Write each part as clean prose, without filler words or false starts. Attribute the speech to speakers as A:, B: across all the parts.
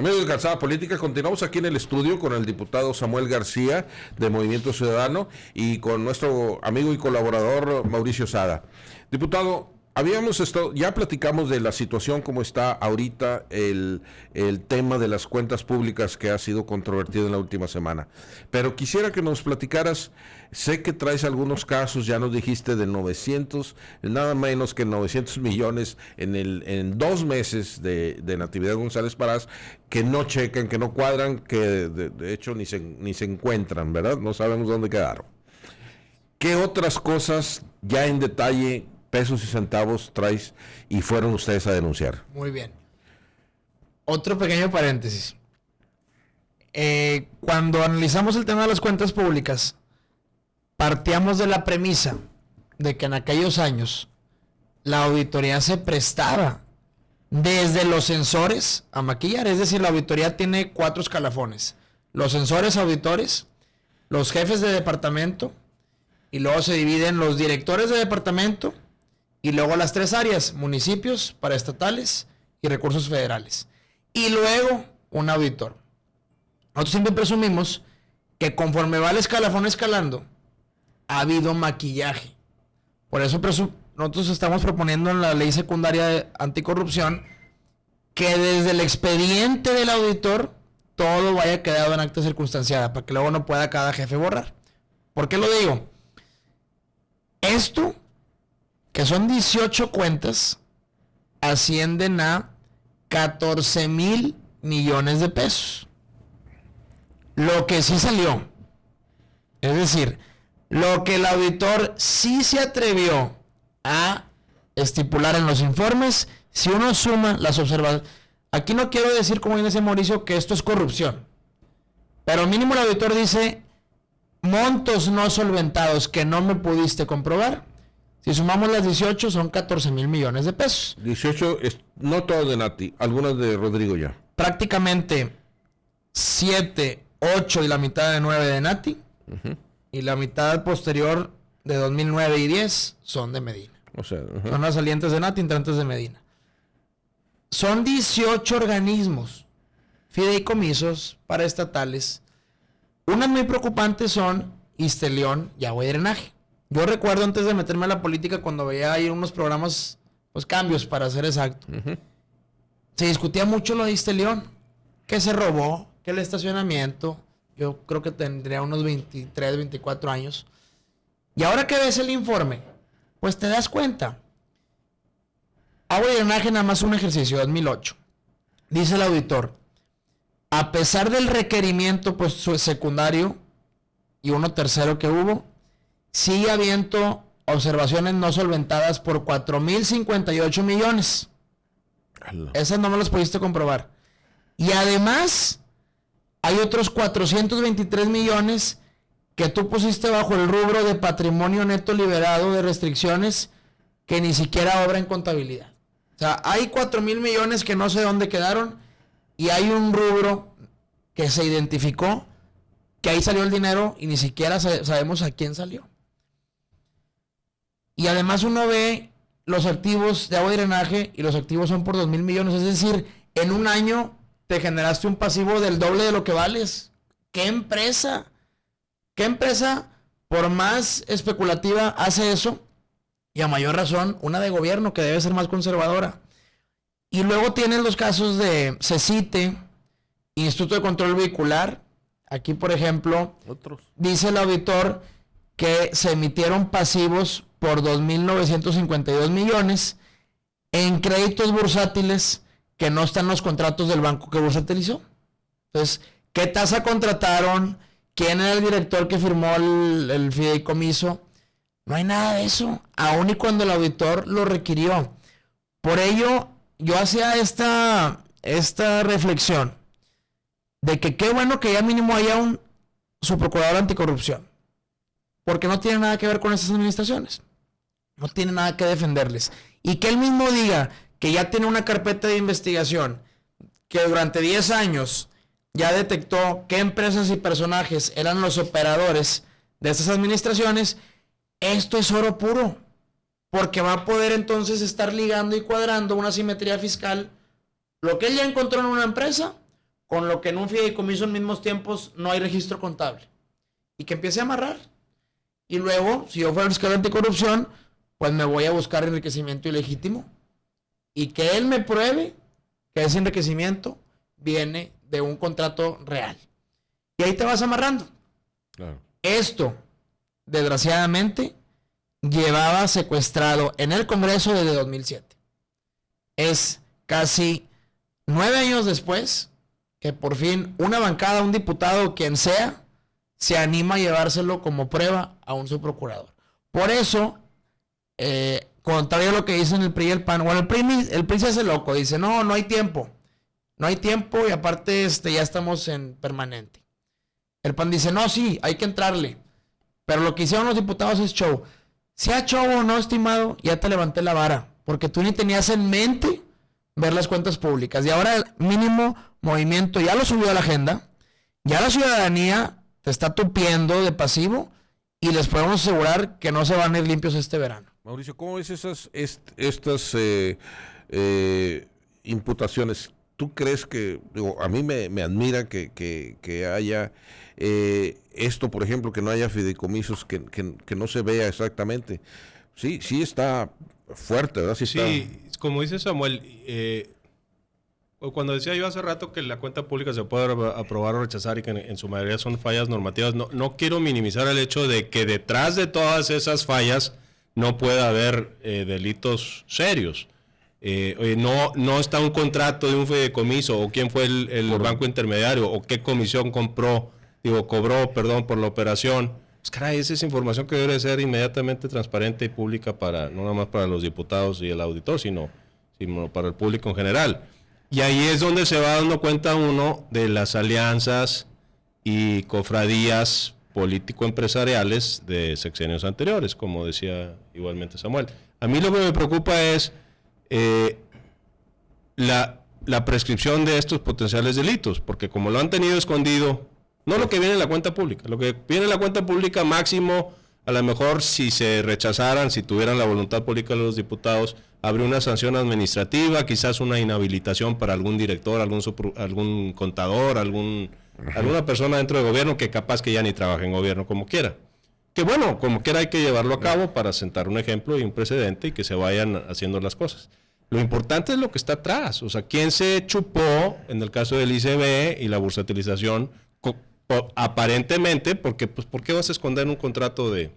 A: Amigos de Calzada Política, continuamos aquí en el estudio con el diputado Samuel García de Movimiento Ciudadano y con nuestro amigo y colaborador Mauricio Sada. Diputado, ya platicamos de la situación como está ahorita el tema de las cuentas públicas que ha sido controvertido en la última semana, pero quisiera que nos platicaras. Sé que traes algunos casos, ya nos dijiste de 900, nada menos que 900 millones en 2 meses de Natividad González Parás, que no checan, que no cuadran, que de hecho ni se encuentran, ¿verdad? No sabemos dónde quedaron. ¿Qué otras cosas ya en detalle, pesos y centavos, traes y fueron ustedes a denunciar?
B: Muy bien. Otro pequeño paréntesis. Cuando analizamos el tema de las cuentas públicas, partíamos de la premisa de que en aquellos años la auditoría se prestaba desde los censores a maquillar. Es decir, la auditoría tiene 4 escalafones: los censores auditores, los jefes de departamento, y luego se dividen los directores de departamento, y luego las 3 áreas: municipios, paraestatales y recursos federales. Y luego un auditor. Nosotros siempre presumimos que conforme va el escalafón escalando, ha habido maquillaje. Por eso nosotros estamos proponiendo en la ley secundaria de anticorrupción que desde el expediente del auditor todo vaya quedado en acta circunstanciada, para que luego no pueda cada jefe borrar. ¿Por qué lo digo? Esto, que son 18 cuentas, ascienden a 14,000 millones de pesos. Lo que sí salió, es decir, lo que el auditor sí se atrevió a estipular en los informes, si uno suma las observaciones. Aquí no quiero decir, como dice Mauricio, que esto es corrupción, pero mínimo el auditor dice montos no solventados que no me pudiste comprobar. Si sumamos las 18, son 14,000 millones de pesos.
A: 18, no todo de Nati, algunas de Rodrigo ya.
B: Prácticamente 7, 8 y la mitad de 9 de Nati. Uh-huh. Y la mitad posterior de 2009 y 10 son de Medina.
A: O sea, uh-huh.
B: Son las salientes de Nati, entrantes de Medina. Son 18 organismos, fideicomisos paraestatales. Unas muy preocupantes son Isteleón y Agua y Drenaje. Yo recuerdo antes de meterme a la política, cuando veía ahí unos programas, pues cambios para ser exacto. Uh-huh. Se discutía mucho lo de Isteleón, que se robó, que el estacionamiento. Yo creo que tendría unos 23, 24 años. Y ahora que ves el informe, pues te das cuenta. Agua y Drenaje, nada más un ejercicio, 2008. Dice el auditor, a pesar del requerimiento pues secundario y uno tercero que hubo, sigue habiendo observaciones no solventadas por 4,058 millones. Esas no me las pudiste comprobar. Y además, hay otros 423 millones que tú pusiste bajo el rubro de patrimonio neto liberado de restricciones que ni siquiera obra en contabilidad. O sea, hay 4,000 millones que no sé dónde quedaron, y hay un rubro que se identificó, que ahí salió el dinero y ni siquiera sabemos a quién salió. Y además uno ve los activos de Agua y Drenaje y los activos son por 2,000 millones. Es decir, en un año te generaste un pasivo del doble de lo que vales. ¿Qué empresa? ¿Qué empresa, por más especulativa, hace eso? Y a mayor razón, una de gobierno que debe ser más conservadora. Y luego tienen los casos de CECITE, Instituto de Control Vehicular. Aquí, por ejemplo, dice el auditor que se emitieron pasivos por 2,952 millones en créditos bursátiles que no están en los contratos del banco que bursatilizó. Entonces, ¿qué tasa contrataron? ¿Quién era el director que firmó el fideicomiso? No hay nada de eso, aun y cuando el auditor lo requirió. Por ello, yo hacía esta reflexión de que qué bueno que ya mínimo haya un subprocurador anticorrupción, porque no tiene nada que ver con esas administraciones, no tiene nada que defenderles, y que él mismo diga que ya tiene una carpeta de investigación que durante 10 años ya detectó qué empresas y personajes eran los operadores de esas administraciones. Esto es oro puro, porque va a poder entonces estar ligando y cuadrando una simetría fiscal, lo que él ya encontró en una empresa con lo que en un fideicomiso en mismos tiempos no hay registro contable. Y que empiece a amarrar. Y luego, si yo fuera el fiscal anticorrupción, pues me voy a buscar enriquecimiento ilegítimo. Y que él me pruebe que ese enriquecimiento viene de un contrato real. Y ahí te vas amarrando.
A: Claro.
B: Esto, desgraciadamente, llevaba secuestrado en el Congreso desde 2007. Es casi 9 años después que por fin una bancada, un diputado, quien sea, se anima a llevárselo como prueba a un subprocurador. Por eso, contrario a lo que dicen el PRI y el PAN, bueno, el PRI se hace loco, dice, no hay tiempo. No hay tiempo y aparte ya estamos en permanente. El PAN dice, no, sí, hay que entrarle. Pero lo que hicieron los diputados es show. Sea show o no, estimado, ya te levanté la vara. Porque tú ni tenías en mente ver las cuentas públicas. Y ahora el mínimo movimiento ya lo subió a la agenda. Ya la ciudadanía te está tupiendo de pasivo. Y les podemos asegurar que no se van a ir limpios este verano.
A: Mauricio, ¿cómo ves estas imputaciones? ¿Tú crees que, digo, a mí me admira que haya esto, por ejemplo, que no haya fideicomisos, que no se vea exactamente? Sí está fuerte, ¿verdad?
C: Sí, como dice Samuel, cuando decía yo hace rato que la cuenta pública se puede aprobar o rechazar y que en su mayoría son fallas normativas, no quiero minimizar el hecho de que detrás de todas esas fallas no pueda haber delitos serios. No está un contrato de un fideicomiso o quién fue el banco intermediario o qué comisión cobró por la operación. Pues caray, esa es información que debe ser inmediatamente transparente y pública no nada más para los diputados y el auditor, sino para el público en general. Y ahí es donde se va dando cuenta uno de las alianzas y cofradías político-empresariales de sexenios anteriores, como decía igualmente Samuel. A mí lo que me preocupa es la prescripción de estos potenciales delitos, porque como lo han tenido escondido, no lo que viene en la cuenta pública, lo que viene en la cuenta pública máximo, a lo mejor si se rechazaran, si tuvieran la voluntad política de los diputados, habría una sanción administrativa, quizás una inhabilitación para algún director, algún contador, alguna persona dentro del gobierno que capaz que ya ni trabaja en gobierno como quiera. Que bueno, como quiera hay que llevarlo a cabo para sentar un ejemplo y un precedente y que se vayan haciendo las cosas. Lo importante es lo que está atrás, o sea, quién se chupó en el caso del ICB y la bursatilización aparentemente, porque pues ¿por qué vas a esconder un contrato de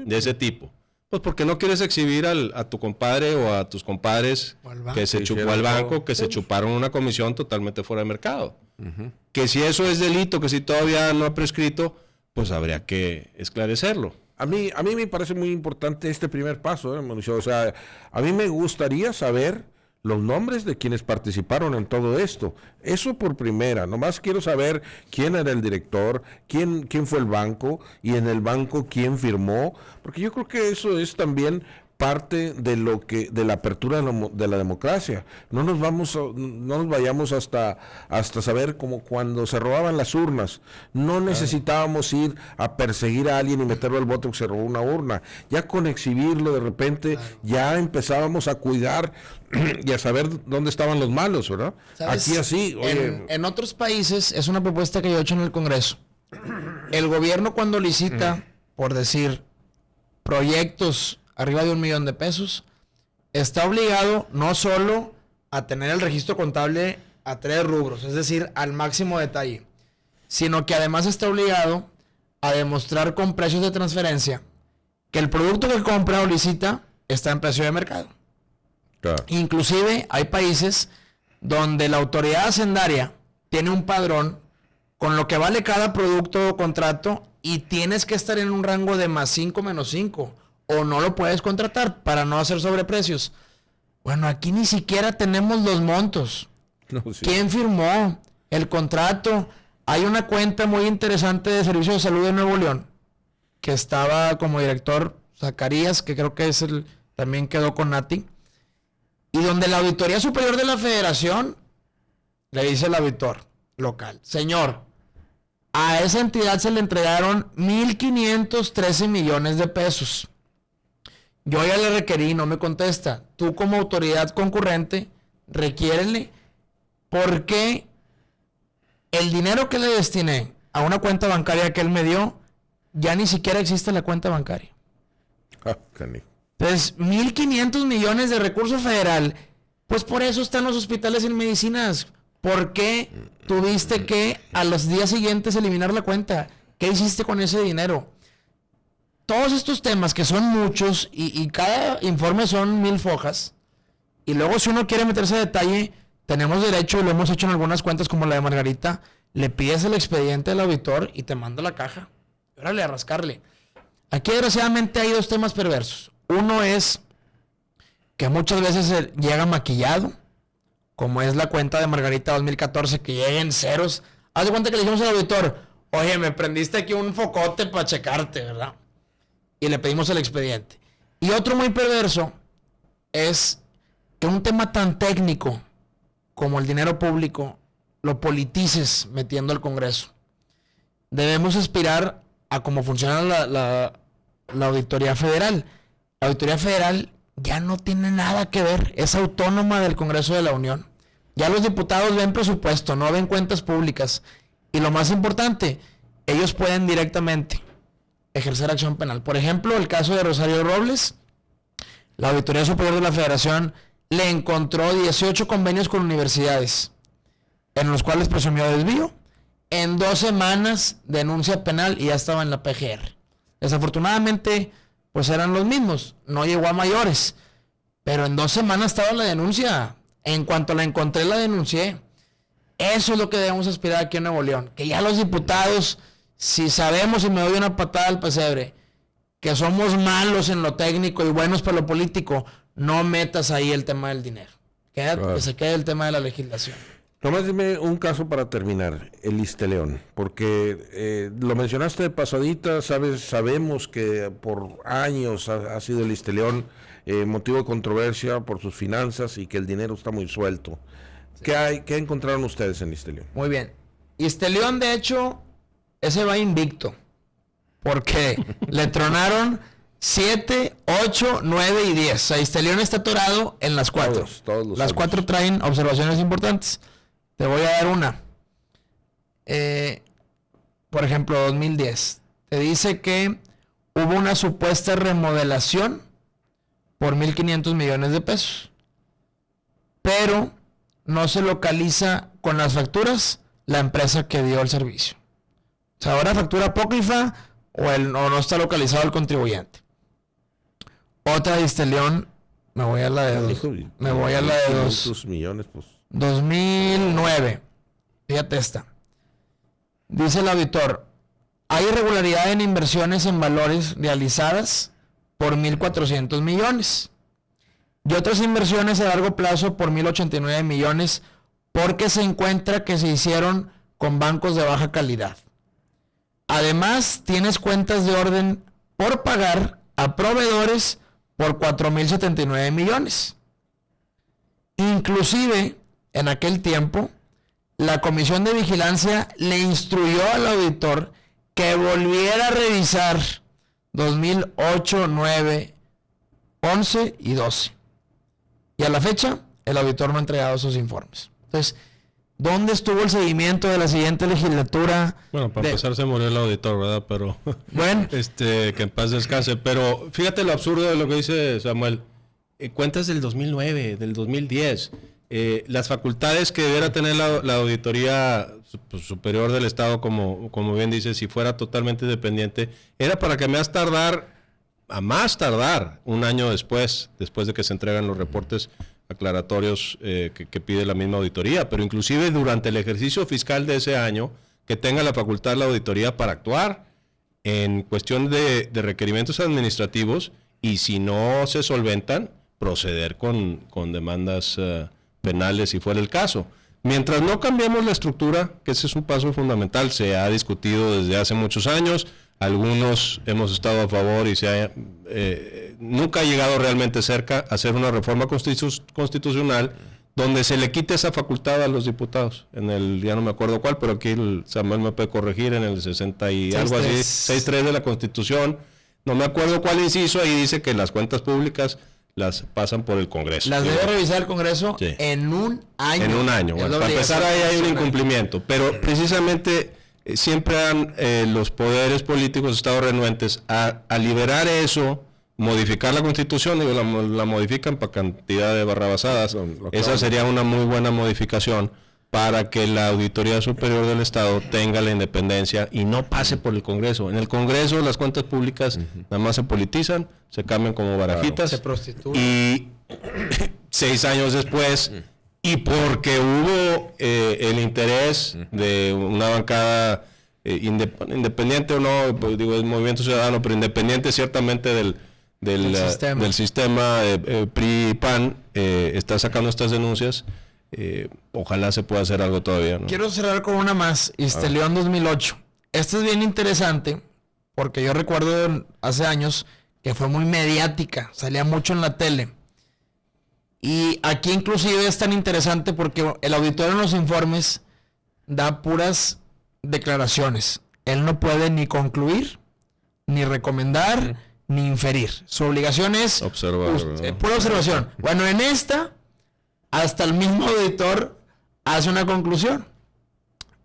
C: ese tipo? Pues porque no quieres exhibir a tu compadre o a tus compadres que se chupó al banco, que se chuparon una comisión totalmente fuera de mercado. Uh-huh. Que si eso es delito, que si todavía no ha prescrito, pues habría que esclarecerlo.
A: A mí me parece muy importante este primer paso, Mauricio. O sea, a mí me gustaría saber los nombres de quienes participaron en todo esto. Eso por primera. Nomás quiero saber quién era el director, quién fue el banco y en el banco quién firmó, porque yo creo que eso es también parte de la apertura de la democracia. No nos vayamos hasta saber como cuando se robaban las urnas. No necesitábamos ir a perseguir a alguien y meterlo al bote porque se robó una urna. Ya con exhibirlo de repente ya empezábamos a cuidar y a saber dónde estaban los malos, ¿verdad?
B: ¿Sabes?
A: Aquí así. Oye,
B: en otros países es una propuesta que yo he hecho en el Congreso. El gobierno cuando licita, por decir, proyectos arriba de $1 millón, está obligado no solo a tener el registro contable a 3 rubros, es decir, al máximo detalle, sino que además está obligado a demostrar con precios de transferencia que el producto que compra o licita está en precio de mercado. Claro. Inclusive hay países donde la autoridad hacendaria tiene un padrón con lo que vale cada producto o contrato y tienes que estar en un rango de +5, -5. O no lo puedes contratar para no hacer sobreprecios. Bueno, aquí ni siquiera tenemos los montos. No, sí. ¿Quién firmó el contrato? Hay una cuenta muy interesante de Servicio de Salud de Nuevo León, que estaba como director Zacarías, que creo que también quedó con Nati, y donde la Auditoría Superior de la Federación le dice al auditor local: señor, a esa entidad se le entregaron 1,513 millones de pesos. Yo ya le requerí, no me contesta. Tú como autoridad concurrente, requiérele. ¿Por qué el dinero que le destiné a una cuenta bancaria que él me dio, ya ni siquiera existe la cuenta bancaria.
A: Canijo.
B: Entonces, 1.500 millones de recurso federal, pues por eso están los hospitales en medicinas. ¿Por qué tuviste que a los días siguientes eliminar la cuenta? ¿Qué hiciste con ese dinero? Todos estos temas, que son muchos, y cada informe son 1,000 hojas, y luego si uno quiere meterse a detalle, tenemos derecho, y lo hemos hecho en algunas cuentas como la de Margarita, le pides el expediente del auditor y te manda la caja. Órale, a rascarle. Aquí desgraciadamente hay dos temas perversos. Uno es que muchas veces llega maquillado, como es la cuenta de Margarita 2014, que llega en ceros. Haz de cuenta que le dijimos al auditor, oye, me prendiste aquí un focote para checarte, ¿verdad? Y le pedimos el expediente. Y otro muy perverso es que un tema tan técnico como el dinero público lo politices metiendo al Congreso. Debemos aspirar a cómo funciona la Auditoría Federal. La Auditoría Federal ya no tiene nada que ver, es autónoma del Congreso de la Unión. Ya los diputados ven presupuesto, no ven cuentas públicas. Y lo más importante, ellos pueden directamente ejercer acción penal. Por ejemplo, el caso de Rosario Robles, la Auditoría Superior de la Federación le encontró 18 convenios con universidades, en los cuales presumió desvío. En 2 semanas denuncia penal y ya estaba en la PGR. Desafortunadamente, pues eran los mismos, no llegó a mayores, pero en 2 semanas estaba la denuncia. En cuanto la encontré, la denuncié. Eso es lo que debemos aspirar aquí en Nuevo León, que ya los diputados, si sabemos, y me doy una patada al pesebre, que somos malos en lo técnico y buenos para lo político, no metas ahí el tema del dinero. Que se quede el tema de la legislación.
A: Nomás dime un caso para terminar, el Isteleón, porque lo mencionaste de pasadita, sabemos que por años ha sido el Isteleón motivo de controversia por sus finanzas y que el dinero está muy suelto. Sí. ¿Qué encontraron ustedes en Isteleón?
B: Muy bien. Isteleón, de hecho, ese va invicto, porque le tronaron 7, 8, 9 y 10. O sea, Isteleón está atorado en las 4. Todos las 4 traen observaciones importantes. Te voy a dar una. Por ejemplo, 2010. Te dice que hubo una supuesta remodelación por 1,500 millones de pesos. Pero no se localiza con las facturas la empresa que dio el servicio. O sea, ahora factura apócrifa o no está localizado el contribuyente. Otra de Isteleón, me voy a la de 2
A: millones, pues.
B: 2009. Fíjate esta. Dice el auditor, hay irregularidad en inversiones en valores realizadas por 1,400 millones. Y otras inversiones a largo plazo por 1,089 millones porque se encuentra que se hicieron con bancos de baja calidad. Además, tienes cuentas de orden por pagar a proveedores por 4,079 millones. Inclusive, en aquel tiempo, la Comisión de Vigilancia le instruyó al auditor que volviera a revisar 2008, 9, 11 y 12. Y a la fecha, el auditor no ha entregado esos informes. Entonces, ¿dónde estuvo el seguimiento de la siguiente legislatura?
C: Bueno, para empezar se murió el auditor, ¿verdad? Pero
B: bueno,
C: que en paz descanse. Pero fíjate lo absurdo de lo que dice Samuel. Cuentas del 2009, del 2010. Las facultades que debiera tener la Auditoría Superior del Estado, como bien dice, si fuera totalmente independiente, era para que a más tardar un año después de que se entregan los reportes aclaratorios que pide la misma auditoría, pero inclusive durante el ejercicio fiscal de ese año, que tenga la facultad la auditoría para actuar en cuestión de requerimientos administrativos y si no se solventan, proceder con demandas penales si fuera el caso. Mientras no cambiemos la estructura, que ese es un paso fundamental, se ha discutido desde hace muchos años, algunos hemos estado a favor y nunca ha llegado realmente cerca a hacer una reforma constitucional donde se le quite esa facultad a los diputados. Ya no me acuerdo cuál, pero aquí Samuel me puede corregir, en el 60 y algo así, 6.3 de la Constitución, no me acuerdo cuál inciso, ahí dice que las cuentas públicas las pasan por el Congreso.
B: Las debe revisar el Congreso
C: sí.
B: en un año.
C: En un año. Bueno, para empezar ahí hay un incumplimiento. Pero precisamente siempre han los poderes políticos estado renuentes a liberar eso, modificar la Constitución, y la modifican para cantidad de barrabasadas. Esa sería una muy buena modificación para que la Auditoría Superior del Estado tenga la independencia y no pase por el Congreso. En el Congreso las cuentas públicas nada más se politizan, se cambian como barajitas.
B: Se prostituyen.
C: Y 6 años después, y porque hubo el interés de una bancada independiente o no, pues digo, es Movimiento Ciudadano, pero independiente ciertamente del sistema PRI-PAN, está sacando estas denuncias. Ojalá se pueda hacer algo todavía, ¿no?
B: Quiero cerrar con una más. León 2008. Esta es bien interesante porque yo recuerdo hace años que fue muy mediática, salía mucho en la tele. Y aquí inclusive es tan interesante porque el auditor en los informes da puras declaraciones. Él no puede ni concluir, ni recomendar, ni inferir. Su obligación es
C: observar, ¿no?
B: Pura observación. Bueno, en esta hasta el mismo auditor hace una conclusión.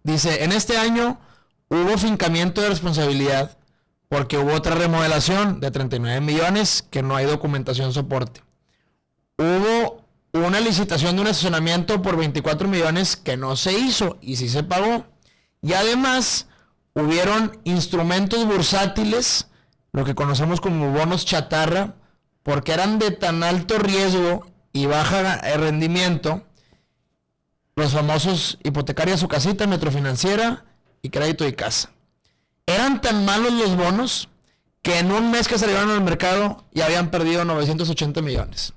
B: Dice, en este año hubo fincamiento de responsabilidad porque hubo otra remodelación de 39 millones que no hay documentación soporte. Hubo una licitación de un estacionamiento por 24 millones que no se hizo y sí se pagó. Y además hubieron instrumentos bursátiles, lo que conocemos como bonos chatarra, porque eran de tan alto riesgo y baja rendimiento, los famosos hipotecaria su casita, Metrofinanciera y Crédito y Casa. Eran tan malos los bonos que en un mes que salieron al mercado ya habían perdido 980 millones.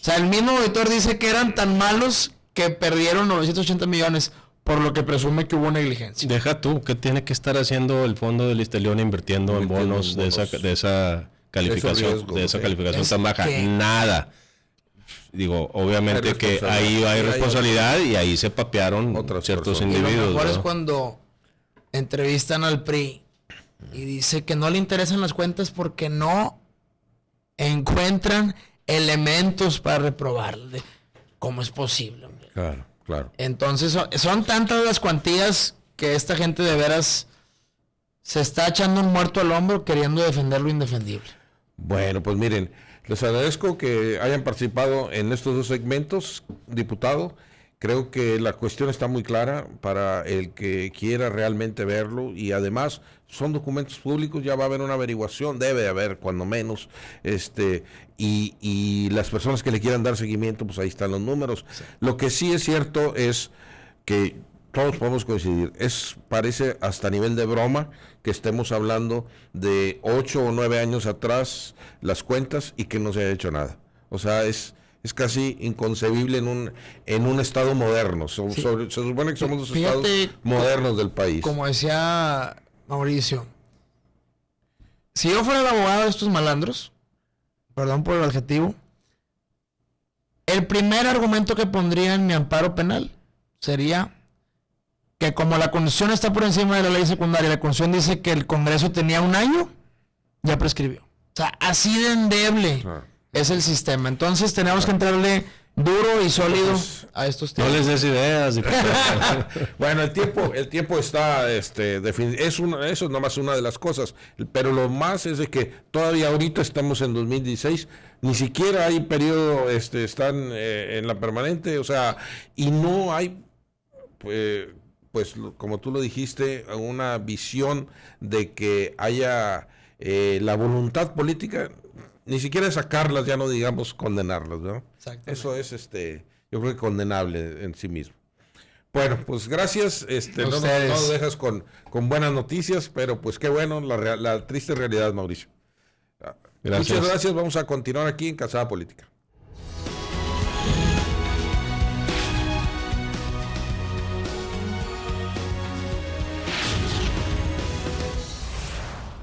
B: O sea, el mismo auditor dice que eran tan malos que perdieron 980 millones, por lo que presume que hubo negligencia.
C: Deja tú, ¿qué tiene que estar haciendo el fondo del Istelión invirtiendo en bonos de esa calificación, tan baja? Nada. Digo, obviamente que ahí hay responsabilidad y ahí se papearon ciertos individuos.
B: Y lo mejor
C: ¿no?
B: es cuando entrevistan al PRI y dice que no le interesan las cuentas porque no encuentran elementos para reprobarle. ¿Cómo es posible, hombre?
A: Claro, claro.
B: Entonces son tantas las cuantías que esta gente de veras se está echando un muerto al hombro queriendo defender lo indefendible.
A: Bueno, pues miren, les agradezco que hayan participado en estos dos segmentos, diputado. Creo que la cuestión está muy clara para el que quiera realmente verlo y además son documentos públicos, ya va a haber una averiguación, debe haber cuando menos, y las personas que le quieran dar seguimiento, pues ahí están los números. Sí. Lo que sí es cierto es que todos podemos coincidir, parece hasta a nivel de broma que estemos hablando de 8 o 9 años atrás las cuentas y que no se haya hecho nada. O sea, es casi inconcebible en un estado moderno. Se supone que somos los estados modernos del país.
B: Como decía Mauricio, si yo fuera el abogado de estos malandros, perdón por el adjetivo, el primer argumento que pondría en mi amparo penal sería que como la Constitución está por encima de la ley secundaria, la Constitución dice que el Congreso tenía 1 año, ya prescribió. O sea, así de endeble es el sistema. Entonces tenemos que entrarle duro y sólido a estos temas.
C: No les des ideas.
A: Bueno, el tiempo está, eso es nomás una de las cosas, pero lo más es de que todavía ahorita estamos en 2016, ni siquiera hay periodo, están en la permanente, o sea, y no hay, pues como tú lo dijiste, una visión de que haya la voluntad política, ni siquiera sacarlas, ya no digamos condenarlas, ¿no? Eso es, yo creo que condenable en sí mismo. Bueno, pues gracias, no nos dejas con buenas noticias, pero pues qué bueno, la triste realidad, Mauricio. Gracias. Muchas gracias, vamos a continuar aquí en Calzada Política.